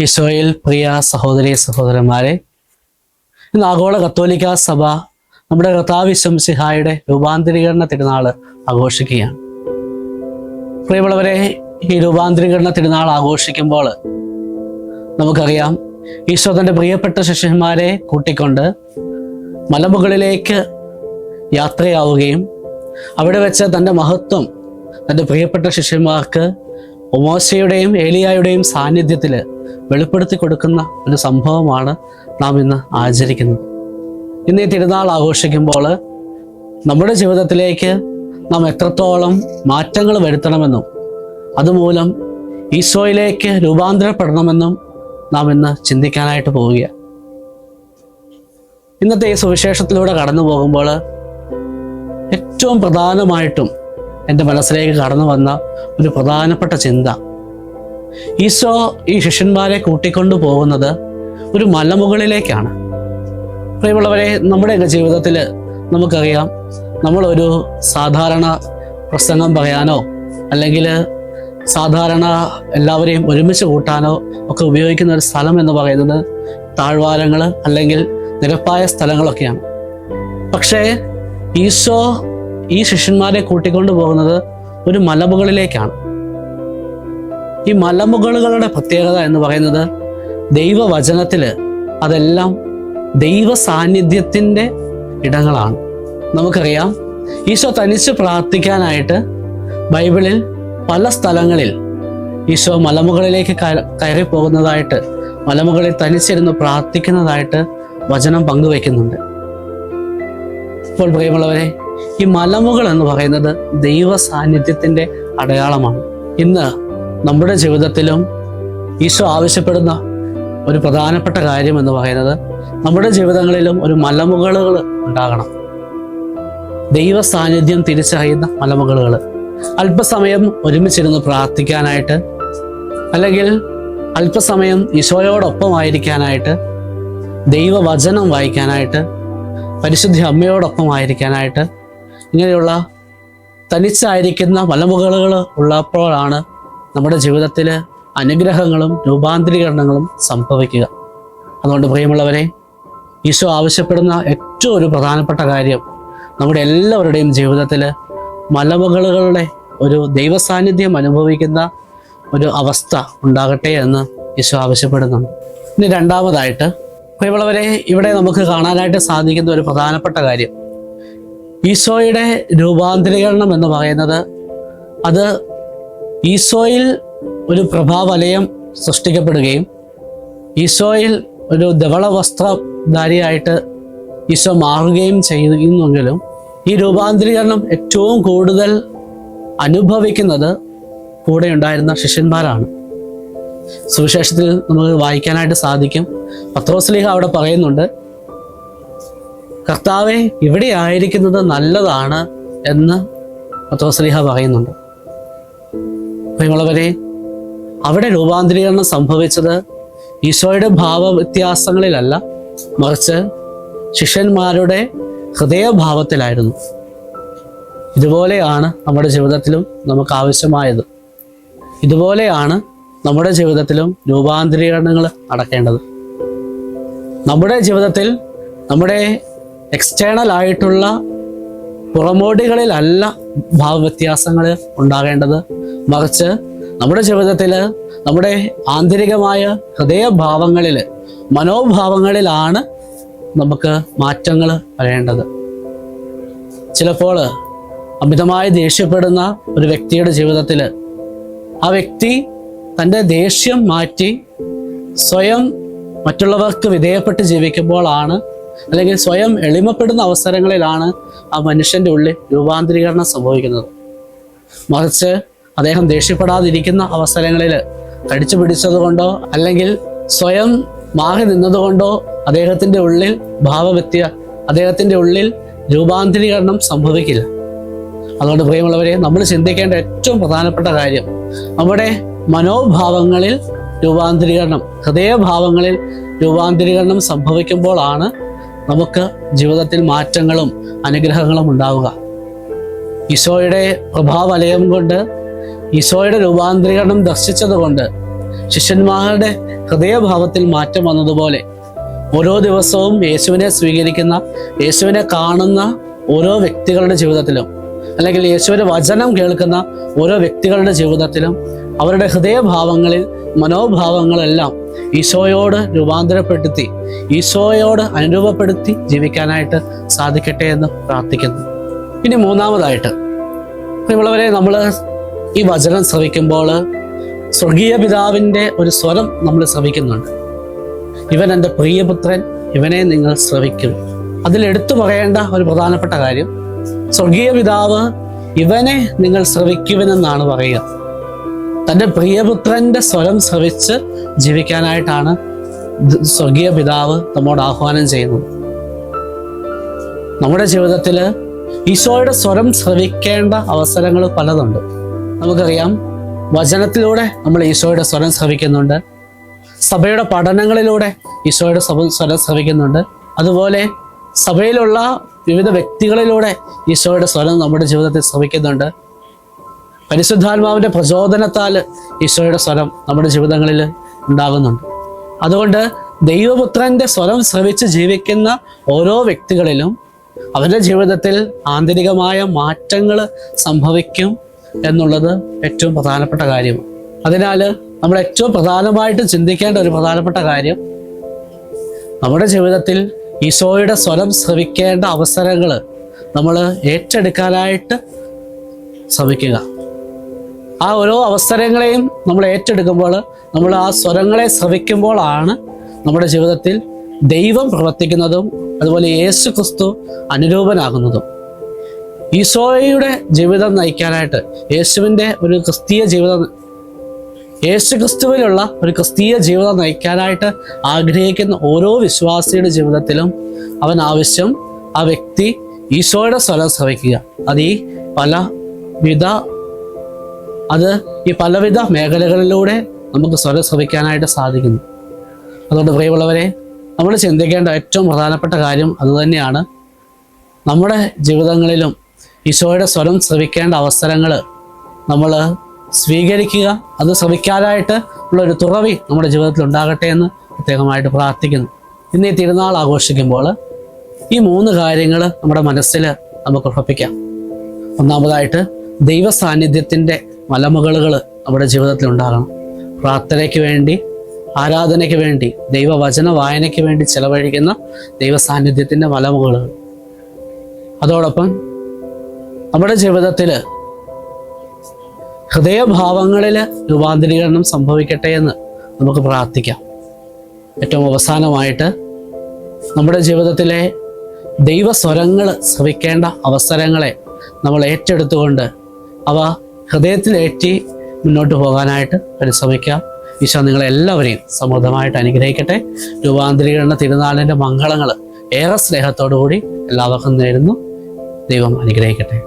ഈശോയിൽ പ്രിയ സഹോദരി സഹോദരന്മാരെ, ഇന്ന് ആഗോള കത്തോലിക്ക സഭ നമ്മുടെ കർത്താവ് മിശിഹായുടെ രൂപാന്തരീകരണ തിരുനാൾ ആഘോഷിക്കുകയാണ്. പ്രിയമുള്ളവരെ, ഈ രൂപാന്തരീകരണ തിരുനാൾ ആഘോഷിക്കുമ്പോൾ നമുക്കറിയാം, ഈശോ തൻ്റെ പ്രിയപ്പെട്ട ശിഷ്യന്മാരെ കൂട്ടിക്കൊണ്ട് മലമുകളിലേക്ക് യാത്രയാവുകയും അവിടെ വെച്ച് തൻ്റെ മഹത്വം തൻ്റെ പ്രിയപ്പെട്ട ശിഷ്യന്മാർക്ക് മോശയുടെയും ഏലിയായുടെയും സാന്നിധ്യത്തിൽ വെളിപ്പെടുത്തി കൊടുക്കുന്ന ഒരു സംഭവമാണ് നാം ഇന്ന് ആചരിക്കുന്നത്. ഇന്ന് ഈ തിരുനാൾ ആഘോഷിക്കുമ്പോൾ നമ്മുടെ ജീവിതത്തിലേക്ക് നാം എത്രത്തോളം മാറ്റങ്ങൾ വരുത്തണമെന്നും അതുമൂലം ഈശോയിലേക്ക് രൂപാന്തരപ്പെടണമെന്നും നാം ഇന്ന് ചിന്തിക്കാനായിട്ട് പോവുകയാണ്. ഇന്നത്തെ ഈ സുവിശേഷത്തിലൂടെ കടന്നു പോകുമ്പോൾ ഏറ്റവും പ്രധാനമായിട്ടും എൻ്റെ മനസ്സിലേക്ക് കടന്നു വന്ന ഒരു പ്രധാനപ്പെട്ട ചിന്ത, ഈശോ ഈ ശിഷ്യന്മാരെ കൂട്ടിക്കൊണ്ടു പോകുന്നത് ഒരു മലമുകളിലേക്കാണ്. പ്രിയമുള്ളവരെ, നമ്മുടെയൊക്കെ ജീവിതത്തിൽ നമുക്കറിയാം, നമ്മളൊരു സാധാരണ പ്രസംഗം പറയാനോ അല്ലെങ്കിൽ സാധാരണ എല്ലാവരെയും ഒരുമിച്ച് കൂട്ടാനോ ഒക്കെ ഉപയോഗിക്കുന്ന ഒരു സ്ഥലം എന്ന് പറയുന്നത് താഴ്വാരങ്ങൾ അല്ലെങ്കിൽ നിരപ്പായ സ്ഥലങ്ങളൊക്കെയാണ്. പക്ഷേ ഈശോ ഈ ശിഷ്യന്മാരെ കൂട്ടിക്കൊണ്ടു പോകുന്നത് ഒരു മലമുകളിലേക്കാണ്. ഈ മലമുകളുകളുടെ പ്രത്യേകത എന്ന് പറയുന്നത് ദൈവവചനത്തില് അതെല്ലാം ദൈവ സാന്നിധ്യത്തിൻ്റെ ഇടങ്ങളാണ്. നമുക്കറിയാം, ഈശോ തനിച്ച് പ്രാർത്ഥിക്കാനായിട്ട് ബൈബിളിൽ പല സ്ഥലങ്ങളിൽ ഈശോ മലമുകളിലേക്ക് കയറി പോകുന്നതായിട്ട്, മലമുകളിൽ തനിച്ചിരുന്ന് പ്രാർത്ഥിക്കുന്നതായിട്ട് വചനം പങ്കുവെക്കുന്നുണ്ട്. ഇപ്പോൾ പ്രിയമുള്ളവരെ, ഈ മലമുകൾ എന്ന് പറയുന്നത് ദൈവ സാന്നിധ്യത്തിൻ്റെ അടയാളമാണ്. ഇന്ന് നമ്മുടെ ജീവിതത്തിലും ഈശോ ആവശ്യപ്പെടുന്ന ഒരു പ്രധാനപ്പെട്ട കാര്യം എന്ന് പറയുന്നത് നമ്മുടെ ജീവിതങ്ങളിലും ഒരു മലമുകളുകൾ ഉണ്ടാകണം. ദൈവ സാന്നിധ്യം തിരിച്ചറിയുന്ന മലമുകളുകൾ. അല്പസമയം ഒരുമിച്ചിരുന്ന് പ്രാർത്ഥിക്കാനായിട്ട്, അല്ലെങ്കിൽ അല്പസമയം ഈശോയോടൊപ്പമായിരിക്കാനായിട്ട്, ദൈവവചനം വായിക്കാനായിട്ട്, പരിശുദ്ധ അമ്മയോടൊപ്പം ആയിരിക്കാനായിട്ട്, ഇങ്ങനെയുള്ള തനിച്ചായിരിക്കുന്ന മലമുകളുകൾ ഉള്ളപ്പോഴാണ് നമ്മുടെ ജീവിതത്തിൽ അനുഗ്രഹങ്ങളും രൂപാന്തരീകരണങ്ങളും സംഭവിക്കുക. അതുകൊണ്ട് പ്രിയമുള്ളവരെ, ഈശോ ആവശ്യപ്പെടുന്ന ഏറ്റവും ഒരു പ്രധാനപ്പെട്ട കാര്യം നമ്മുടെ എല്ലാവരുടെയും ജീവിതത്തിൽ മലമുകളുകളുടെ ഒരു ദൈവസാന്നിധ്യം അനുഭവിക്കുന്ന ഒരു അവസ്ഥ ഉണ്ടാകട്ടെ എന്ന് ഈശോ ആവശ്യപ്പെടുന്നുണ്ട്. ഇനി രണ്ടാമതായിട്ട് പ്രിയമുള്ളവരെ, ഇവിടെ നമുക്ക് കാണാനായിട്ട് സാധിക്കുന്ന ഒരു പ്രധാനപ്പെട്ട കാര്യം, ഈശോയുടെ രൂപാന്തരീകരണം എന്ന് പറയുന്നത് അത് ഈശോയിൽ ഒരു പ്രഭാവലയം സൃഷ്ടിക്കപ്പെടുകയും ഈശോയിൽ ഒരു ധവള വസ്ത്രധാരിയായിട്ട് ഈശോ മാറുകയും ചെയ്യുന്നെങ്കിലും ഈ രൂപാന്തരീകരണം ഏറ്റവും കൂടുതൽ അനുഭവിക്കുന്നത് കൂടെ ഉണ്ടായിരുന്ന ശിഷ്യന്മാരാണ്. സുവിശേഷത്തിൽ നമുക്ക് വായിക്കാനായിട്ട് സാധിക്കും, പത്രോസ്ലീഹ അവിടെ പറയുന്നുണ്ട്, കർത്താവെ, ഇവിടെ ആയിരിക്കുന്നത് നല്ലതാണ് എന്ന് പത്രോസ്ലീഹ പറയുന്നുണ്ട്. പ്രിയമുള്ളവരെ, അവിടെ രൂപാന്തരീകരണം സംഭവിച്ചത് ഈശോയുടെ ഭാവവ്യത്യാസങ്ങളിലല്ല, മറിച്ച് ശിഷ്യന്മാരുടെ ഹൃദയഭാവത്തിലായിരുന്നു. ഇതുപോലെയാണ് നമ്മുടെ ജീവിതത്തിലും നമുക്ക് ആവശ്യമായത്. ഇതുപോലെയാണ് നമ്മുടെ ജീവിതത്തിലും രൂപാന്തരീകരണങ്ങൾ നടക്കേണ്ടത്. നമ്മുടെ ജീവിതത്തിൽ നമ്മുടെ എക്സ്റ്റേണൽ ആയിട്ടുള്ള പുറമോടികളിലല്ല ഭാവവ്യത്യാസങ്ങൾ ഉണ്ടാകേണ്ടത്, മറിച്ച് നമ്മുടെ ജീവിതത്തിൽ നമ്മുടെ ആന്തരികമായ ഹൃദയഭാവങ്ങളിൽ, മനോഭാവങ്ങളിലാണ് നമുക്ക് മാറ്റങ്ങൾ വരേണ്ടത്. ചിലപ്പോൾ അമിതമായി ദേഷ്യപ്പെടുന്ന ഒരു വ്യക്തിയുടെ ജീവിതത്തിൽ ആ വ്യക്തി തൻ്റെ ദേഷ്യം മാറ്റി സ്വയം മറ്റുള്ളവർക്ക് വിധേയപ്പെട്ട് ജീവിക്കുമ്പോഴാണ്, അല്ലെങ്കിൽ സ്വയം എളിമപ്പെടുന്ന അവസരങ്ങളിലാണ് ആ മനുഷ്യൻ്റെ ഉള്ളിൽ രൂപാന്തരീകരണം സംഭവിക്കുന്നത്. മറിച്ച് അദ്ദേഹം ദേഷ്യപ്പെടാതിരിക്കുന്ന അവസരങ്ങളിൽ കടിച്ചു പിടിച്ചത് കൊണ്ടോ അല്ലെങ്കിൽ സ്വയം മാറി നിന്നതുകൊണ്ടോ അദ്ദേഹത്തിൻ്റെ ഉള്ളിൽ അദ്ദേഹത്തിൻ്റെ ഉള്ളിൽ രൂപാന്തരീകരണം സംഭവിക്കില്ല. അതുകൊണ്ട് പ്രിയമുള്ളവരെ, നമ്മൾ ചിന്തിക്കേണ്ട ഏറ്റവും പ്രധാനപ്പെട്ട കാര്യം നമ്മുടെ മനോഭാവങ്ങളിൽ രൂപാന്തരീകരണം, ഹൃദയഭാവങ്ങളിൽ രൂപാന്തരീകരണം സംഭവിക്കുമ്പോഴാണ് നമുക്ക് ജീവിതത്തിൽ മാറ്റങ്ങളും അനുഗ്രഹങ്ങളും ഉണ്ടാവുക. ഈശോയുടെ പ്രഭാവലയം കൊണ്ട്, ഈശോയുടെ രൂപാന്തരീകരണം ദർശിച്ചത് കൊണ്ട് ശിഷ്യന്മാരുടെ ഹൃദയഭാവത്തിൽ മാറ്റം വന്നതുപോലെ ഓരോ ദിവസവും യേശുവിനെ സ്വീകരിക്കുന്ന, യേശുവിനെ കാണുന്ന ഓരോ വ്യക്തികളുടെ ജീവിതത്തിലും, അല്ലെങ്കിൽ യേശുവിന്റെ വചനം കേൾക്കുന്ന ഓരോ വ്യക്തികളുടെ ജീവിതത്തിലും അവരുടെ ഹൃദയഭാവങ്ങളിൽ, മനോഭാവങ്ങളെല്ലാം ഈശോയോട് രൂപാന്തരപ്പെടുത്തി, ഈശോയോട് അനുരൂപപ്പെടുത്തി ജീവിക്കാനായിട്ട് സാധിക്കട്ടെ എന്ന് പ്രാർത്ഥിക്കുന്നു. ഇനി മൂന്നാമതായിട്ട്, പ്രിയമുള്ളവരെ, നമ്മൾ ഈ വചനം ശ്രവിക്കുമ്പോൾ സ്വർഗീയ പിതാവിൻ്റെ ഒരു സ്വരം നമ്മൾ ശ്രവിക്കുന്നുണ്ട്. ഇവൻ എൻ്റെ പ്രിയപുത്രൻ, ഇവനെ നിങ്ങൾ ശ്രവിക്കും. അതിലെടുത്തു പറയേണ്ട ഒരു പ്രധാനപ്പെട്ട കാര്യം, സ്വർഗീയ പിതാവ് ഇവനെ നിങ്ങൾ ശ്രവിക്കുവനെന്നാണ് പറയുക. തൻ്റെ പ്രിയപുത്രന്റെ സ്വരം ശ്രവിച്ച് ജീവിക്കാനായിട്ടാണ് സ്വർഗീയ പിതാവ് നമ്മോട് ആഹ്വാനം ചെയ്യുന്നത്. നമ്മുടെ ജീവിതത്തിൽ ഈശോയുടെ സ്വരം ശ്രവിക്കേണ്ട അവസരങ്ങൾ പലതുണ്ട്. നമുക്കറിയാം, വചനത്തിലൂടെ നമ്മൾ ഈശോയുടെ സ്വരം ശ്രവിക്കുന്നുണ്ട്, സഭയുടെ പഠനങ്ങളിലൂടെ ഈശോയുടെ സ്വരം ശ്രവിക്കുന്നുണ്ട്, അതുപോലെ സഭയിലുള്ള വിവിധ വ്യക്തികളിലൂടെ ഈശോയുടെ സ്വരം നമ്മുടെ ജീവിതത്തിൽ ശ്രവിക്കുന്നുണ്ട്. പരിശുദ്ധാത്മാവിൻ്റെ പ്രചോദനത്താൽ ഈശോയുടെ സ്വരം നമ്മുടെ ജീവിതങ്ങളിൽ ഉണ്ടാകുന്നുണ്ട്. അതുകൊണ്ട് ദൈവപുത്രന്റെ സ്വരം ശ്രവിച്ച് ജീവിക്കുന്ന ഓരോ വ്യക്തികളിലും അവരുടെ ജീവിതത്തിൽ ആന്തരികമായ മാറ്റങ്ങൾ സംഭവിക്കും എന്നുള്ളത് ഏറ്റവും പ്രധാനപ്പെട്ട കാര്യമാണ്. അതിനാൽ നമ്മൾ ഏറ്റവും പ്രധാനമായിട്ട് ചിന്തിക്കേണ്ട ഒരു പ്രധാനപ്പെട്ട കാര്യം, നമ്മുടെ ജീവിതത്തിൽ ഈശോയുടെ സ്വരം ശ്രവിക്കേണ്ട അവസരങ്ങൾ നമ്മൾ ഏറ്റെടുക്കാനായിട്ട് ശ്രമിക്കുക. ആ ഓരോ അവസരങ്ങളെയും നമ്മൾ ഏറ്റെടുക്കുമ്പോൾ, നമ്മൾ ആ സ്വരങ്ങളെ ശ്രവിക്കുമ്പോഴാണ് നമ്മുടെ ജീവിതത്തിൽ ദൈവം പ്രവർത്തിക്കുന്നതും അതുപോലെ യേശു ക്രിസ്തു അനുരൂപനാകുന്നതും. ഈശോയുടെ ജീവിതം നയിക്കാനായിട്ട്, യേശുവിൻ്റെ ഒരു ക്രിസ്തീയ ജീവിതം, യേശു ക്രിസ്തുവിലുള്ള ഒരു ക്രിസ്തീയ ജീവിതം നയിക്കാനായിട്ട് ആഗ്രഹിക്കുന്ന ഓരോ വിശ്വാസിയുടെ ജീവിതത്തിലും അവൻ ആവശ്യം ആ വ്യക്തി ഈശോയുടെ സ്വരം ശ്രവിക്കുക. അത് ഈ പലവിധ മേഖലകളിലൂടെ നമുക്ക് സ്വരം ശ്രവിക്കാനായിട്ട് സാധിക്കുന്നു. അതുകൊണ്ട് പ്രിയമുള്ളവരെ, നമ്മൾ ചിന്തിക്കേണ്ട ഏറ്റവും പ്രധാനപ്പെട്ട കാര്യം അതുതന്നെയാണ്. നമ്മുടെ ജീവിതങ്ങളിലും ഈശോയുടെ സ്വരം ശ്രവിക്കേണ്ട അവസരങ്ങൾ നമ്മൾ സ്വീകരിക്കുക. അത് ശ്രവിക്കാനായിട്ട് ഉള്ളൊരു തുറവി നമ്മുടെ ജീവിതത്തിൽ ഉണ്ടാകട്ടെ എന്ന് പ്രത്യേകമായിട്ട് പ്രാർത്ഥിക്കുന്നു. ഇന്ന് ഈ തിരുനാൾ ആഘോഷിക്കുമ്പോൾ ഈ 3 കാര്യങ്ങൾ നമ്മുടെ മനസ്സിൽ നമുക്ക് ഉറപ്പിക്കാം. ഒന്നാമതായിട്ട്, ദൈവ സാന്നിധ്യത്തിൻ്റെ മലമുകളുകൾ നമ്മുടെ ജീവിതത്തിൽ ഉണ്ടാകണം. പ്രാർത്ഥനയ്ക്ക് വേണ്ടി, ആരാധനയ്ക്ക് വേണ്ടി, ദൈവവചന വായനയ്ക്ക് വേണ്ടി ചെലവഴിക്കുന്ന ദൈവ സാന്നിധ്യത്തിൻ്റെ മലമുകളുകൾ. അതോടൊപ്പം നമ്മുടെ ജീവിതത്തിൽ ഹൃദയഭാവങ്ങളിൽ രൂപാന്തരീകരണം സംഭവിക്കട്ടെ എന്ന് നമുക്ക് പ്രാർത്ഥിക്കാം. ഏറ്റവും അവസാനമായിട്ട്, നമ്മുടെ ജീവിതത്തിലെ ദൈവസ്വരങ്ങൾ ശ്രവിക്കേണ്ട അവസരങ്ങളെ നമ്മൾ ഏറ്റെടുത്തുകൊണ്ട് അവ ഹൃദയത്തിലേറ്റി മുന്നോട്ട് പോകാനായിട്ട് പരിശ്രമിക്കാം. ഈശോ നിങ്ങളെല്ലാവരെയും സമൃദ്ധമായിട്ട് അനുഗ്രഹിക്കട്ടെ. രൂപാന്തരീകരണ തിരുനാളിൻ്റെ മംഗളങ്ങൾ ഏറെ സ്നേഹത്തോടു കൂടി എല്ലാവർക്കും നേരുന്നു. ദൈവം അനുഗ്രഹിക്കട്ടെ.